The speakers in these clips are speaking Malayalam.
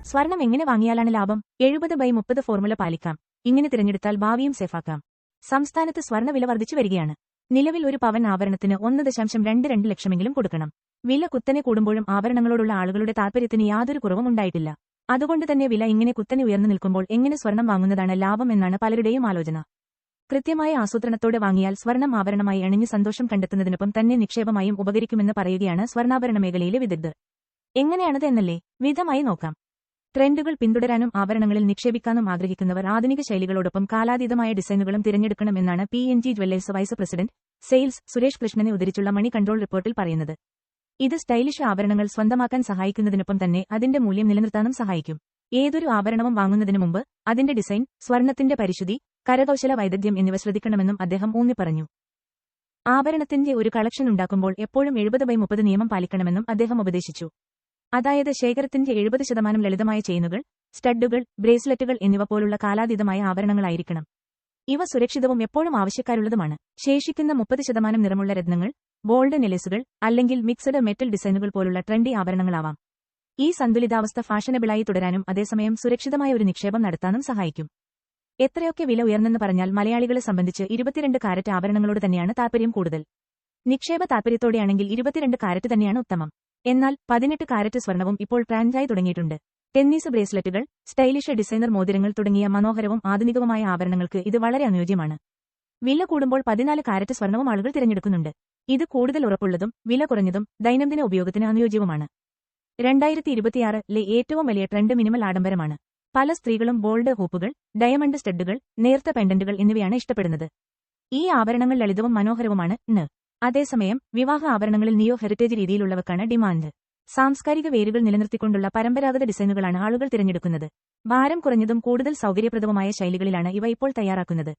സ്വർണം എങ്ങനെ വാങ്ങിയാലാണ് ലാഭം? 70/30 ഫോർമുല പാലിക്കാം. ഇങ്ങനെ തിരഞ്ഞെടുത്താൽ ഭാവിയും സേഫാക്കാം. സംസ്ഥാനത്ത് സ്വർണ്ണവില വർദ്ധിച്ചു വരികയാണ്. നിലവിൽ ഒരു പവൻ ആഭരണത്തിന് 1.22 ലക്ഷമെങ്കിലും കൊടുക്കണം. വില കുത്തനെ കൂടുമ്പോഴും ആഭരണങ്ങളോടുള്ള ആളുകളുടെ താൽപര്യത്തിന് യാതൊരു കുറവും ഉണ്ടായിട്ടില്ല. അതുകൊണ്ടുതന്നെ വില ഇങ്ങനെ കുത്തനെ ഉയർന്നു നിൽക്കുമ്പോൾ എങ്ങനെ സ്വർണം വാങ്ങുന്നതാണ് ലാഭം എന്നാണ് പലരുടെയും ആലോചന. കൃത്യമായ ആസൂത്രണത്തോടെ വാങ്ങിയാൽ സ്വർണം ആഭരണമായി അണിഞ്ഞ് സന്തോഷം കണ്ടെത്തുന്നതിനൊപ്പം തന്നെ നിക്ഷേപമായും ഉപകരിക്കുമെന്ന് പറയുകയാണ് സ്വർണ്ണാഭരണ മേഖലയിലെ വിദഗ്ധർ. എങ്ങനെയാണത് എന്നല്ലേ വിധമായി നോക്കാം. ട്രെൻഡുകൾ പിന്തുടരാനും ആഭരണങ്ങളിൽ നിക്ഷേപിക്കാനും ആഗ്രഹിക്കുന്നവർ ആധുനിക ശൈലികളോടൊപ്പം കാലാതീതമായ ഡിസൈനുകളും തിരഞ്ഞെടുക്കണമെന്നാണ് PNG Jewellers vice president sales Suresh കൃഷ്ണനെ ഉദ്ധരിച്ചുള്ള മണി കൺട്രോൾ റിപ്പോർട്ടിൽ പറയുന്നത്. ഇത് സ്റ്റൈലിഷ് ആഭരണങ്ങൾ സ്വന്തമാക്കാൻ സഹായിക്കുന്നതിനൊപ്പം തന്നെ അതിന്റെ മൂല്യം നിലനിർത്താനും സഹായിക്കും. ഏതൊരു ആഭരണവും വാങ്ങുന്നതിനു മുമ്പ് അതിന്റെ ഡിസൈൻ, സ്വർണത്തിന്റെ പരിശുദ്ധി, കരകൗശല വൈദഗ്ധ്യം എന്നിവ ശ്രദ്ധിക്കണമെന്നും അദ്ദേഹം ഊന്നിപ്പറഞ്ഞു. ആഭരണത്തിന്റെ ഒരു കളക്ഷൻ ഉണ്ടാക്കുമ്പോൾ എപ്പോഴും 70/30 നിയമം പാലിക്കണമെന്നും അദ്ദേഹം ഉപദേശിച്ചു. അതായത് ശേഖരത്തിന്റെ 70% ലളിതമായ ചെയിനുകൾ, സ്റ്റഡുകൾ, ബ്രേസ്ലെറ്റുകൾ എന്നിവ പോലുള്ള കാലാതീതമായ ആഭരണങ്ങളായിരിക്കണം. ഇവ സുരക്ഷിതവും എപ്പോഴും ആവശ്യക്കാരുള്ളതുമാണ്. ശേഷിക്കുന്ന 30% നിറമുള്ള രത്നങ്ങൾ, ഗോൾഡ് നെലേസുകൾ അല്ലെങ്കിൽ മിക്സഡ് മെറ്റൽ ഡിസൈനുകൾ പോലുള്ള ട്രെൻഡി ആഭരണങ്ങളാവാം. ഈ സന്തുലിതാവസ്ഥ ഫാഷനബിളായി തുടരാനും അതേസമയം സുരക്ഷിതമായ ഒരു നിക്ഷേപം നടത്താനും സഹായിക്കും. എത്രയൊക്കെ വില ഉയർന്നെന്ന് പറഞ്ഞാൽ മലയാളികളെ സംബന്ധിച്ച് 22 കാരറ്റ് ആഭരണങ്ങളോട് തന്നെയാണ് താൽപര്യം കൂടുതൽ. നിക്ഷേപ താൽപര്യത്തോടെയാണെങ്കിൽ 22 കാരറ്റ് തന്നെയാണ് ഉത്തമം. എന്നാൽ 18 കാരറ്റ് സ്വർണവും ഇപ്പോൾ ട്രെൻഡായി തുടങ്ങിയിട്ടുണ്ട്. ടെന്നീസ് ബ്രേസ്ലെറ്റുകൾ, സ്റ്റൈലിഷ് ഡിസൈനർ മോതിരങ്ങൾ തുടങ്ങിയ മനോഹരവും ആധുനികവുമായ ആഭരണങ്ങൾക്ക് ഇത് വളരെ അനുയോജ്യമാണ്. വില കൂടുമ്പോൾ 14 കാരറ്റ് സ്വർണവും ആളുകൾ തിരഞ്ഞെടുക്കുന്നുണ്ട്. ഇത് കൂടുതൽ ഉറപ്പുള്ളതും വില കുറഞ്ഞതും ദൈനംദിന ഉപയോഗത്തിന് അനുയോജ്യവുമാണ്. 2026-ലെ ഏറ്റവും വലിയ ട്രെൻഡ് മിനിമൽ ആഡംബരമാണ്. പല സ്ത്രീകളും ഗോൾഡ് ഹൂപ്പുകൾ, ഡയമണ്ട് സ്റ്റഡുകൾ, നേർത്ത പെൻഡന്റുകൾ എന്നിവയാണ് ഇഷ്ടപ്പെടുന്നത്. ഈ ആഭരണങ്ങൾ ലളിതവും മനോഹരവുമാണ്. അതേസമയം വിവാഹ ആഭരണങ്ങളിൽ നിയോ ഹെറിറ്റേജ് രീതിയിലുള്ളവക്കാണ് ഡിമാൻഡ്. സാംസ്കാരിക വേരുകൾ നിലനിർത്തിക്കൊണ്ടുള്ള പരമ്പരാഗത ഡിസൈനുകളാണ് ആളുകൾ തിരഞ്ഞെടുക്കുന്നത്. ഭാരം കുറഞ്ഞതും കൂടുതൽ സൗകര്യപ്രദവുമായ ശൈലികളിലാണ് ഇവ ഇപ്പോൾ തയ്യാറാക്കുന്നത്.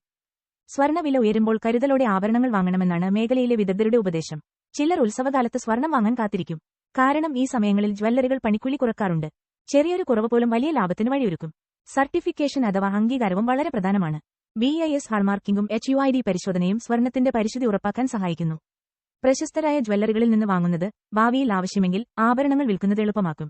സ്വർണ്ണവില ഉയരുമ്പോൾ കരുതലോടെ ആഭരണങ്ങൾ വാങ്ങണമെന്നാണ് മേഖലയിലെ വിദഗ്ധരുടെ ഉപദേശം. ചിലർ ഉത്സവകാലത്ത് സ്വർണം വാങ്ങാൻ കാത്തിരിക്കും. കാരണം ഈ സമയങ്ങളിൽ ജ്വല്ലറികൾ പണിക്കൂലി കുറക്കാറുണ്ട്. ചെറിയൊരു കുറവ് പോലും വലിയ ലാഭത്തിന് വഴിയൊരുക്കും. സർട്ടിഫിക്കേഷൻ അഥവാ അംഗീകാരവും വളരെ പ്രധാനമാണ്. BIS ഹാൾമാർക്കിംഗും HUID പരിശോധനയും സ്വർണത്തിന്റെ പരിശുദ്ധി ഉറപ്പാക്കാൻ സഹായിക്കുന്നു. പ്രശസ്തരായ ജ്വല്ലറികളിൽ നിന്ന് വാങ്ങുന്നത് ഭാവിയിൽ ആവശ്യമെങ്കിൽ ആഭരണങ്ങൾ വിൽക്കുന്നത് എളുപ്പമാക്കും.